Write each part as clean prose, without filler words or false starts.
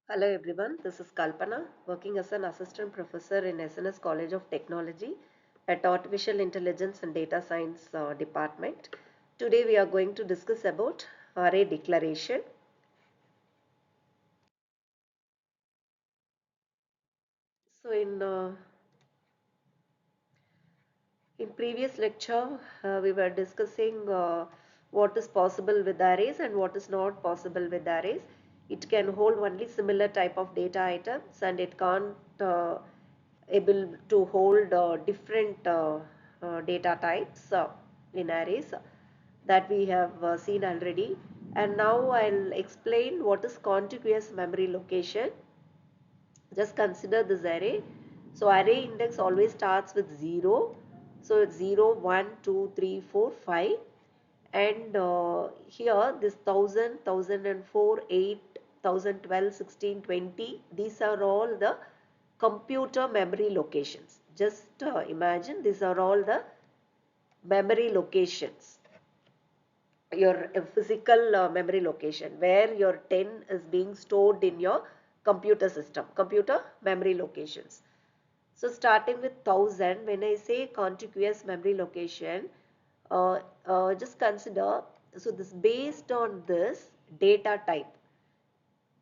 Hello everyone, this is Kalpana, working as an assistant professor in SNS College of Technology at Artificial Intelligence and Data Science department. Today we are going to discuss about array declaration. So in previous lecture we were discussing what is possible with arrays and what is not possible with arrays. It can hold only similar type of data items and it can't able to hold different data types in arrays that we have seen already. And now I'll explain what is contiguous memory location. Just consider this array. So array index always starts with 0. So it's 0, 1, 2, 3, 4, 5. And here this 1000, 1004, 8, 1012, 16, 20. These are all the computer memory locations. Just imagine these are all the memory locations. Your physical memory location where your 10 is being stored in your computer system, computer memory locations. So starting with 1000, when I say contiguous memory location, just consider, so this based on this data type.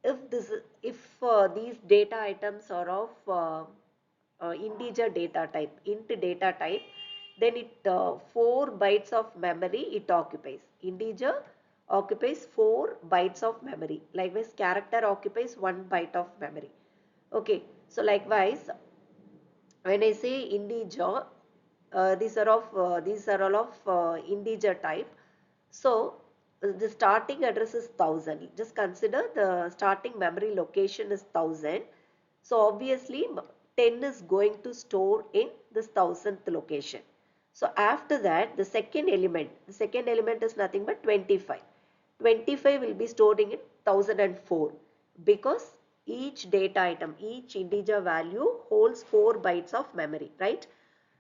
If these data items are of integer data type, int data type, then it 4 bytes of memory it occupies. Integer occupies 4 bytes of memory. Likewise, character occupies 1 byte of memory. Okay, so likewise, when I say integer, these are all of integer type. So the starting address is 1000. Just consider the starting memory location is 1000. So obviously 10 is going to store in this 1000th location. So after that, the second element is nothing but 25. 25 will be stored in 1004 because each data item, each integer value holds 4 bytes of memory, right?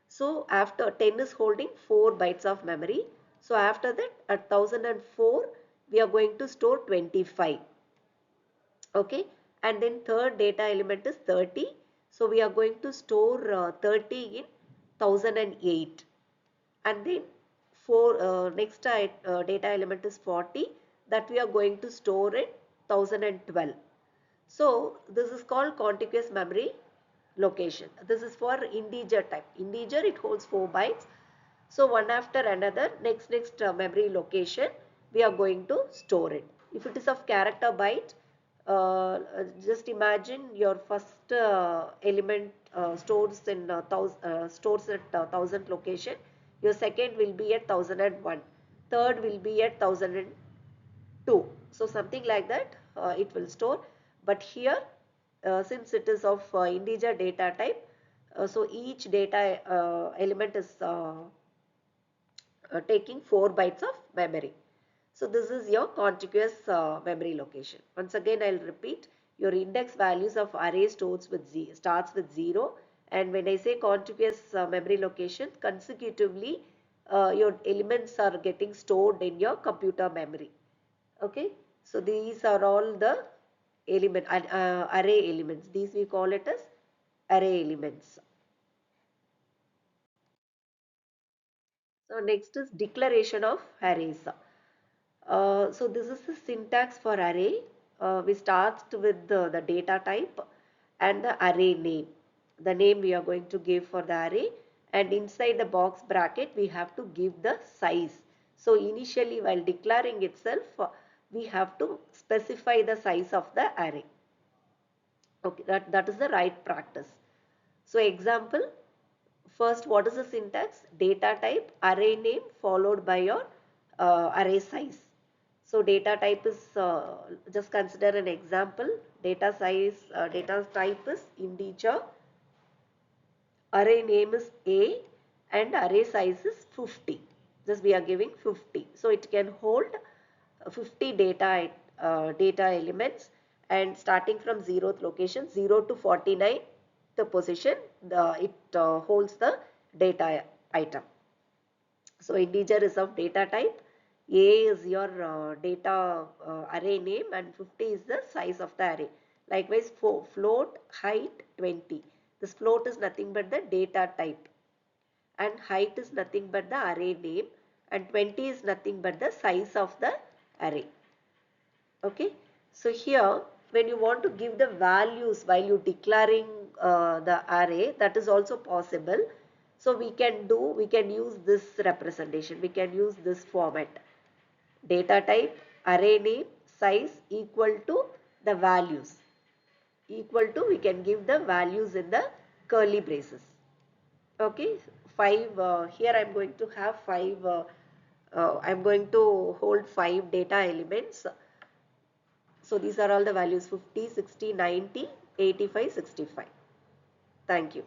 So after 10 is holding 4 bytes of memory. So after that at 1004 we are going to store 25. Okay, and then third data element is 30. So we are going to store 30 in 1008. And then for next data element is 40 that we are going to store in 1012. So this is called contiguous memory location. This is for integer type. Integer, it holds 4 bytes. So one after another, next memory location, we are going to store it. If it is of character byte, just imagine your first element stores at 1000 location. Your second will be at 1001. Third will be at 1002. So something like that it will store. But here, since it is of integer data type, so each data element is taking 4 bytes of memory. So this is your contiguous memory location. Once again, I'll repeat, your index values of array starts with 0, and when I say contiguous memory location, consecutively your elements are getting stored in your computer memory. Okay, so these are all the array elements. These we call it as array elements. So next is declaration of arrays. So this is the syntax for array. We start with the data type and the array name. The name we are going to give for the array, and inside the box bracket we have to give the size. So initially while declaring itself, we have to specify the size of the array. Okay, that is the right practice. So example, first what is the syntax? Data type, array name followed by your array size. So data type is, just consider an example, data type is integer, array name is A, and array size is 50. Just we are giving 50. So it can hold 50 data elements, and starting from 0th location, 0 to 49 the position, it holds the data item. So integer is of data type, A is your data array name, and 50 is the size of the array. Likewise, float height 20. This float is nothing but the data type, and height is nothing but the array name, and 20 is nothing but the size of the array. Okay, so here when you want to give the values while you declaring the array, that is also possible. So we can use this representation, we can use this format: data type, array name, size equal to the values, equal to, we can give the values in the curly braces. Okay, 5 here I am going to have 5 I am going to hold 5 data elements. So these are all the values: 50, 60, 90, 85, 65. Thank you.